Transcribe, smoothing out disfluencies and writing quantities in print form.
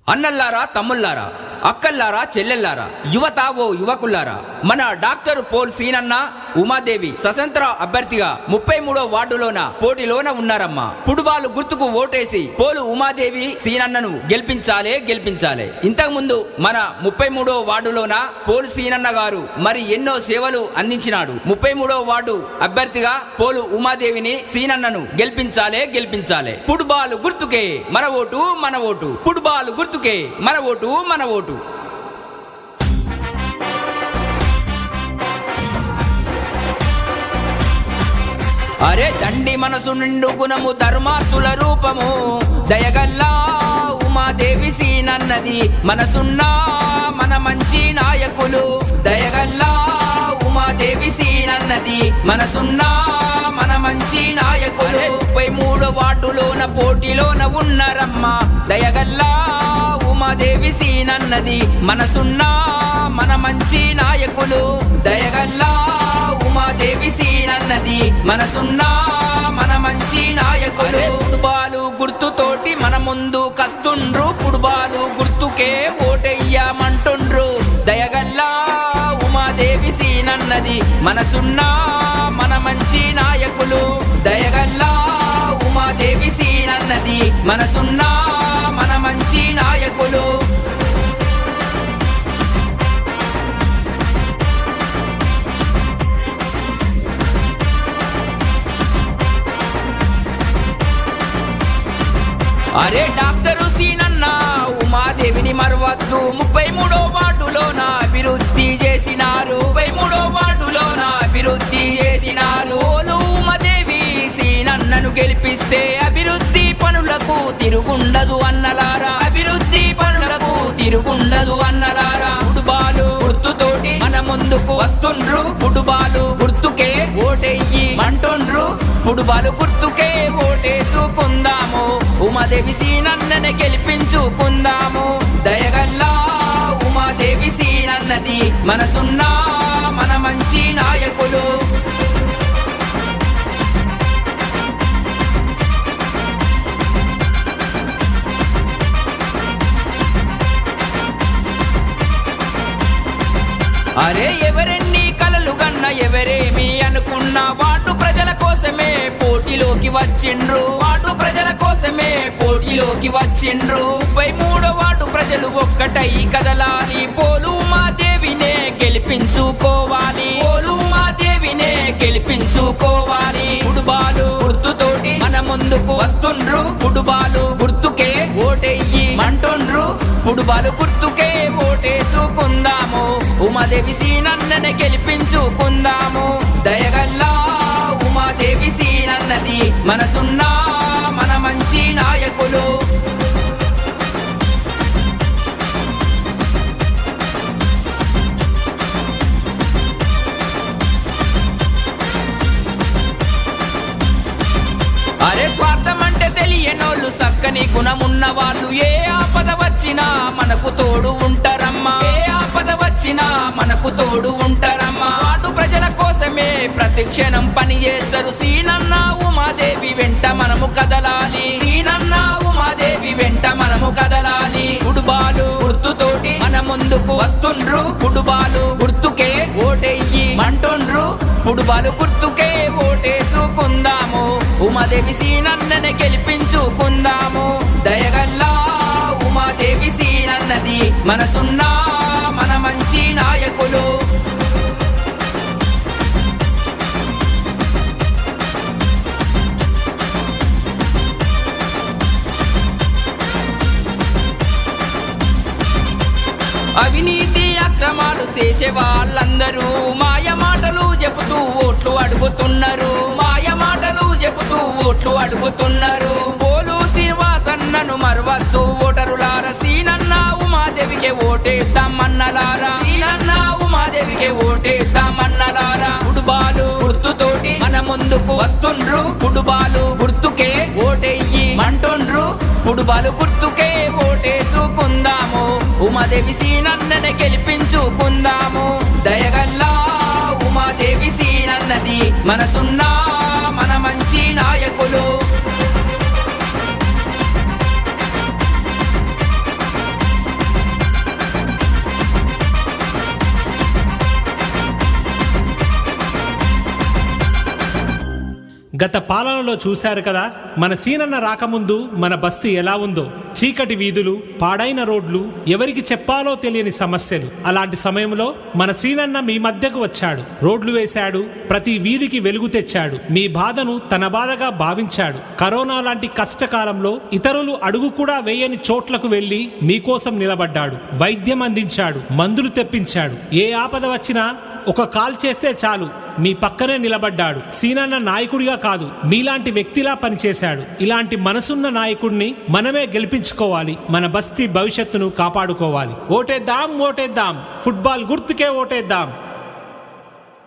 అన్నల్లారా, తమ్ముళ్లారా, అక్కల్లారా, చెల్లెల్లారా, యువత ఓ యువకుల్లారా, మన doctor pole సీనన్న, ఉమాదేవి స్వతంత్ర అభ్యర్థిగా 33వ వార్డులోన పోటీలోన ఉన్నారమ్మా. పుడుబాలు గుర్తుకు ఓటేసి పోలు ఉమాదేవి సీనన్నను గెలిపించాలి. ఇంతకు ముందు మన 33వ వార్డులోన పోలు సీనన్న గారు మరి ఎన్నో సేవలు అందించినాడు. 33వ వార్డు అభ్యర్థిగా పోలు ఉమాదేవిని సీనన్నను గెలిపించాలి. పుడుబాలు గుర్తుకే మన ఓటు, పుడుబాలు గుర్తుకే మన ఓటు. అరే దండి మనసు నిండు గుణము, ధర్మాసుల రూపము, దయగల్లా ఉమాదేవి సీనన్నది మనసున్నా మన మంచి నాయకులు. దయగల్లా ఉమాదేవి సీనన్నది మనసున్నా మన మంచి నాయకులు. 33వ వార్డులోన పోటీలోన ఉన్నారమ్మా. దయగల్లా ఉమాదేవి సీనన్నది మనసున్నా మన మంచి నాయకులు. దయగల్లా ఉమాదేవి సీనన్నది మనసున్నా మన మంచి నాయకులు. పుడుబాలు గుర్తుతోటి మన ముందు కస్తుండ్రు, పుడుబాలు గుర్తుకే ఓటెయ్యమంటుండ్రు. దయగల్లా ఉమాదేవి సీనన్నది మనసున్నా మన మంచి నాయకులు. దయగల్లా ఉమాదేవి సీనన్నది మనసున్నా మన మంచి నాయకులు. అరే డాక్టరు సీనన్న ఉమాదేవిని మరవద్దు. 33వ వార్డులోన అభివృద్ధి చేసినారు. 33వ వార్డులోన అభివృద్ధి చేసినారు. ఉమాదేవి సీనన్నను గెలిపిస్తే అభివృద్ధి పనులకు తిరుగుండదు అన్నలారా, అభివృద్ధి పనులకు తిరుగుండదు అన్నలారా. పుడుబాలు గుర్తుతోటి మన ముందుకు వస్తుండ్రు, పుడుబాలు గుర్తుకే ఓటెయ్యమంటుండ్రు. పుడుబాలు గుర్తుకే ఓటేసుకుందాము, ఉమాదేవి సీనన్నని గెలిపించుకుందాము. దయగల్లా ఉమాదేవి సీనన్నది మనసున్నా మన మంచి నాయకులు. అరే ఎవరెన్ని కలలు గన్న, ఎవరేమి అనుకున్నా, వార్డు ప్రజల కోసమే పోటీలోకి వచ్చిండ్రు. వార్డు ప్రజల కోసమే పోటీలోకి వచ్చిండ్రు. 33వ వార్డు ప్రజలు ఒక్కటై కదలాలి, పోలు ఉమాదేవినే గెలిపించుకోవాలి, పోలు ఉమాదేవినే గెలిపించుకోవాలి. పుడుబాలు గుర్తుతోటి మన ముందుకు వస్తుండ్రు, పుడుబాలు గుర్తుకే ఓటెయ్యమంటుండ్రు. పుడుబాలు గుర్తుకే ఓటేసుకుందాము, ఉమాదేవి సీనన్నని గెలిపించుకుందాము. దయగల్లా ఉమాదేవి సీనన్నది మనసున్నా మన మంచి నాయకులు. అరే స్వార్థం అంటే తెలియనోళ్ళు, చక్కని గుణమున్న వాళ్ళు, ఏ ఆపద వచ్చినా మనకు తోడు ఉంటారమ్మా. ఏ ఆపద వచ్చినా మనకు తోడు ఉంటారమ్మా. వార్డు ప్రజల కోసమే ప్రతి క్షణం పని చేస్తారు. సీనన్న ఉమాదేవి వెంట మనము కదలాలి, సీనన్న ఉమాదేవి వెంట మనము కదలాలి. పుడుబాలు గుర్తుతోటి మన ముందుకు వస్తుండ్రు, పుడుబాలు గుర్తుకే ఓటెయ్యమంటుండ్రు. పుడుబాలు గుర్తుకే ఓటేసుకుందాము, ఉమాదేవి సీనన్నని గెలిపించుకుందాము. దయగల్లా ఉమాదేవి సీనన్నది మనసున్నా మన మంచి నాయకులు. అవినీతి అక్రమాలు చేసే వాళ్ళందరూ మాయ మాటలు చెబుతూ ఓట్లు అడుగుతున్నారు, మాయ మాటలు చెబుతూ ఓట్లు అడుగుతున్నారు. పోలు శ్రీనివాసన్నను మరవద్దు ఓటరులార, సీనన్న ఉమాదేవికే ఓటేద్దామన్నలారా, సీనన్న ఉమాదేవికే ఓటేద్దామన్నలారా. పుడుబాలు గుర్తుతోటి మన ముందుకు వస్తుండ్రు, పుడుబాలు గుర్తుకే ఓటెయ్యమంటుండ్రు. పుడుబాలు గుర్తుకే ఓటేసుకుందాము, ఉమాదేవి సీనన్నని గెలిపించుకుందాము. దయగల్లా ఉమాదేవి సీనన్నది మనసున్నా మన మంచి నాయకులు. గత పాలనలో చూశారు కదా, మన సీనన్న రాకముందు మన బస్తీ ఎలా ఉందో. చీకటి వీధులు, పాడైన రోడ్లు, ఎవరికి చెప్పాలో తెలియని సమస్యలు. అలాంటి సమయంలో మన సీనన్న మీ మధ్యకు వచ్చాడు, రోడ్లు వేశాడు, ప్రతి వీధికి వెలుగు తెచ్చాడు, మీ బాధను తన బాధగా భావించాడు. కరోనా లాంటి కష్టకాలంలో ఇతరులు అడుగు కూడా వేయని చోట్లకు వెళ్లి మీకోసం నిలబడ్డాడు, వైద్యం అందించాడు, మందులు తెప్పించాడు. ఏ ఆపద వచ్చినా ఒక కాల్ చేస్తే చాలు మీ పక్కనే నిలబడ్డాడు. సీనన్న నాయకుడిగా కాదు, మీలాంటి వ్యక్తిలా పనిచేశాడు. ఇలాంటి మనసున్న నాయకుడిని మనమే గెలిపించుకోవాలి, మన బస్తీ భవిష్యత్తును కాపాడుకోవాలి. ఓటేద్దాం, ఓటేద్దాం, ఫుట్బాల్ గుర్తుకే ఓటేద్దాం.